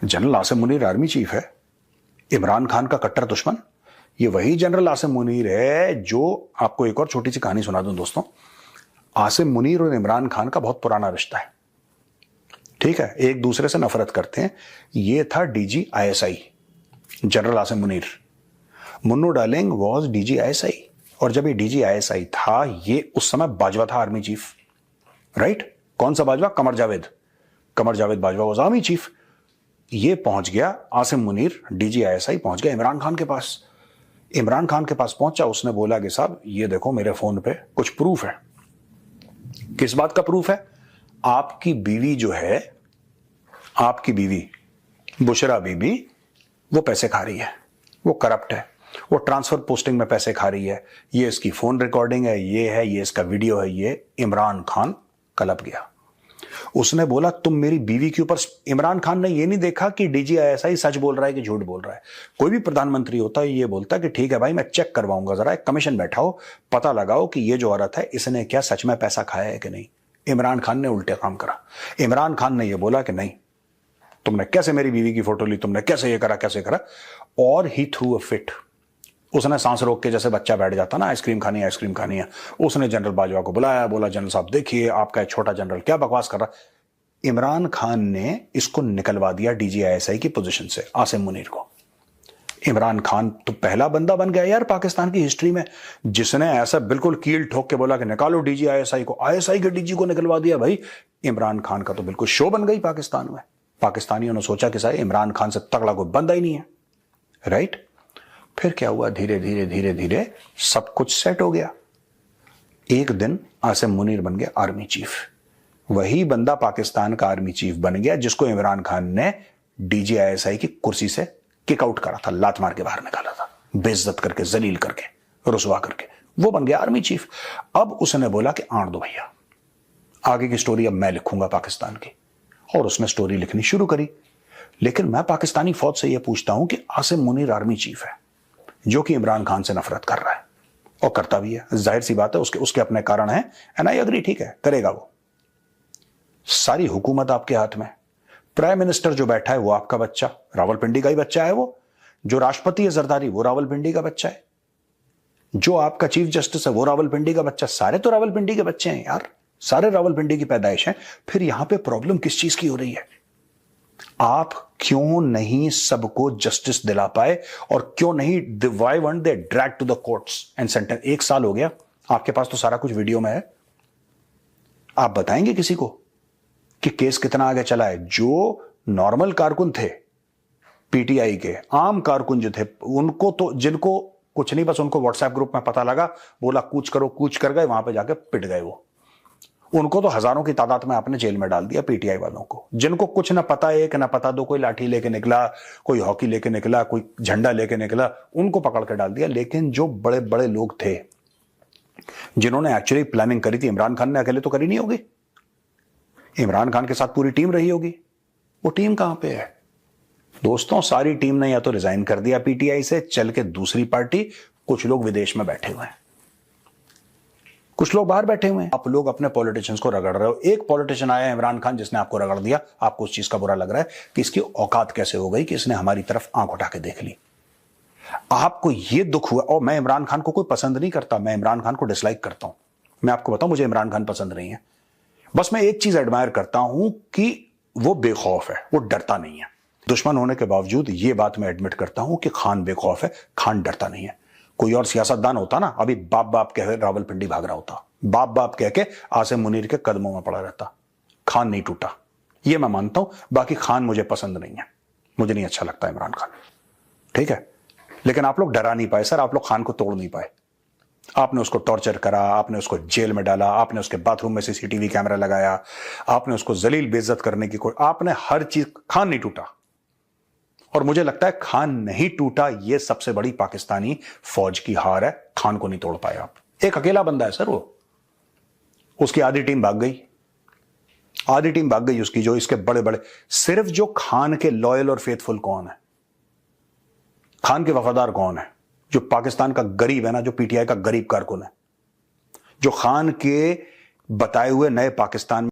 General Asim Munir army chief है, इमरान खान का कट्टर दुश्मन। ये वही जनरल आसिम मुनीर है जो, आपको एक और छोटी सी कहानी सुना दूं दोस्तों। आसिम मुनीर और इमरान खान का बहुत पुराना रिश्ता है, ठीक है, एक दूसरे से नफरत करते हैं। ये था DG ISI general Asim Munir. Munro darling was DG ISI, और जब ये डीजी आईएसआई था, ये उस समय बाजवा था आर्मी चीफ, राइट। कौन सा Bajwa? Qamar Javed. Qamar Javed Bajwa was army chief. ये पहुंच गया आसिम मुनीर, डीजी आईएसआई पहुंच गया इमरान खान के पास। इमरान खान के पास पहुंचा, उसने बोला कि साहब ये देखो मेरे फोन पे कुछ प्रूफ है। किस बात का प्रूफ है? आपकी बीवी जो है, आपकी बीवी बुशरा बीबी, वो पैसे खा रही है, वो करप्ट है, वो ट्रांसफर पोस्टिंग में पैसे खा रही है। ये इसकी फोन रिकॉर्डिंग है, ये इसका वीडियो है। ये इमरान खान कलप गया। उसने बोला तुम मेरी बीवी के ऊपर। इमरान खान ने ये नहीं देखा कि डीजी आईएसआई सच बोल रहा है कि झूठ बोल रहा है। कोई भी प्रधानमंत्री होता है ये बोलता है कि ठीक है भाई, मैं चेक करवाऊंगा, जरा एक कमीशन बैठाओ, पता लगाओ कि ये जो औरत है इसने क्या सच में पैसा खाया है कि नहीं। इमरान खान ने उल्टे काम करा। इमरान खान ने यह बोला कि नहीं, तुमने कैसे मेरी बीवी की फोटो ली, तुमने कैसे ये करा, कैसे करा। और ही थ्रू अ फिट। उसने सांस रोक के, जैसे बच्चा बैठ जाता ना, आइसक्रीम खानी है, आइसक्रीम खानी है। उसने जनरल बाजवा को बुलाया, बोला जनरल साहब देखिए आपका छोटा जनरल क्या बकवास कर रहा। इमरान खान ने इसको निकलवा दिया डीजी आईएसआई की पोजीशन से, आसिम मुनीर को। इमरान खान तो पहला बंदा बन गया यार पाकिस्तान की हिस्ट्री में जिसने ऐसा बिल्कुल कील ठोक के बोला कि निकालो डीजी आईएसआई को। आईएसआई के डीजी को निकलवा दिया भाई। इमरान खान का तो बिल्कुल शो बन गई पाकिस्तान में। पाकिस्तानियों ने सोचा कि साहब इमरान खान से तगड़ा कोई बंदा ही नहीं है, राइट। फिर क्या हुआ, धीरे धीरे धीरे धीरे सब कुछ सेट हो गया। एक दिन आसिम मुनीर बन गया आर्मी चीफ। वही बंदा पाकिस्तान का आर्मी चीफ बन गया जिसको इमरान खान ने डीजी आईएसआई की कुर्सी से किक आउट करा था, लात मार के बाहर निकाला था, बेइज्जत करके, जलील करके, रुसवा करके। वो बन गया आर्मी चीफ। अब उसने बोला कि आण दो भैया, आगे की स्टोरी अब मैं लिखूंगा पाकिस्तान की। और उसने स्टोरी लिखनी शुरू करी। लेकिन मैं पाकिस्तानी फौज से यह पूछता हूं कि आसिम मुनीर आर्मी चीफ है जो कि इमरान खान से नफरत कर रहा है, और करता भी है, जाहिर सी बात है, उसके अपने कारण है, एंड आई एग्री, ठीक है, करेगा वो। सारी हुकूमत आपके हाथ में। प्राइम मिनिस्टर जो बैठा है वो आपका बच्चा, रावलपिंडी का ही बच्चा है वो। जो राष्ट्रपति है जरदारी, वो रावलपिंडी का बच्चा है। जो आपका चीफ जस्टिस है वो रावलपिंडी का बच्चा। सारे तो रावलपिंडी के बच्चे हैं यार, सारे रावलपिंडी की पैदाइश है। फिर यहां पे प्रॉब्लम किस चीज की हो रही है? आप क्यों नहीं सबको जस्टिस दिला पाए, और क्यों नहीं, why won't they drag to the courts and sentence. 1 साल हो गया, आपके पास तो सारा कुछ वीडियो में है। आप बताएंगे किसी को कि केस कितना आगे चला है? जो नॉर्मल कारकुन थे पीटीआई के, आम कारकुन जो थे, उनको तो, जिनको कुछ नहीं, बस उनको व्हाट्सएप ग्रुप में पता लगा, बोला कूच करो, कूच कर गए, वहां पे जाके पिट गए वो। उनको तो हजारों की तादाद में आपने जेल में डाल दिया, पीटीआई वालों को। जिनको कुछ ना पता एक ना पता दो, कोई लाठी लेके निकला, कोई हॉकी लेके निकला, कोई झंडा लेके निकला, उनको पकड़ के डाल दिया। लेकिन जो बड़े बड़े लोग थे जिन्होंने एक्चुअली प्लानिंग करी थी, इमरान खान ने अकेले तो करी नहीं होगी, इमरान खान के साथ पूरी टीम रही होगी। वो टीम कहां पे है दोस्तों? सारी टीम ने या तो रिजाइन कर दिया पीटीआई से, चल के दूसरी पार्टी। कुछ लोग विदेश में बैठे हुए हैं, कुछ लोग बाहर बैठे हुए हैं। आप लोग अपने पॉलिटिशियंस को रगड़ रहे हो। एक पॉलिटिशियन आया इमरान खान जिसने आपको रगड़ दिया, आपको उस चीज का बुरा लग रहा है कि इसकी औकात कैसे हो गई कि इसने हमारी तरफ आंख उठा के देख ली। आपको यह दुख हुआ। और मैं इमरान खान को कोई पसंद नहीं करता, मैं इमरान खान को डिसलाइक करता हूं। मैं आपको बताऊं, मुझे इमरान खान पसंद नहीं है। बस मैं एक चीज एडमायर करता हूं कि वो बेखौफ है, वो डरता नहीं है। दुश्मन होने के बावजूद यह बात मैं एडमिट करता हूं कि खान बेखौफ है, खान डरता नहीं है। कोई और सियासतदान होता ना, अभी बाप बाप कह रावलपिंडी भाग रहा होता, बाप बाप कह के आसिम मुनीर के कदमों में पड़ा रहता। खान नहीं टूटा, यह मैं मानता हूं। बाकी खान मुझे पसंद नहीं है, मुझे नहीं अच्छा लगता इमरान खान, ठीक है। लेकिन आप लोग डरा नहीं पाए सर, आप लोग खान को तोड़ नहीं पाए। आपने उसको टॉर्चर करा, आपने उसको जेल में डाला, आपने उसके बाथरूम में सीसीटीवी कैमरा लगाया, आपने उसको जलील बेइज्जत करने की कोई, आपने हर चीज। खान नहीं टूटा, और मुझे लगता है खान नहीं टूटा, यह सबसे बड़ी पाकिस्तानी फौज की हार है। खान को नहीं तोड़ पाए आप। एक अकेला बंदा है सर वो, उसकी आधी टीम भाग गई, आधी टीम भाग गई उसकी, जो इसके बड़े बड़े। सिर्फ जो खान के लॉयल और फेथफुल कौन है, खान के वफादार कौन है? जो पाकिस्तान का गरीब है ना, जो पीटीआई का गरीब कारकुन है, जो खान के बताए हुए नए पाकिस्तान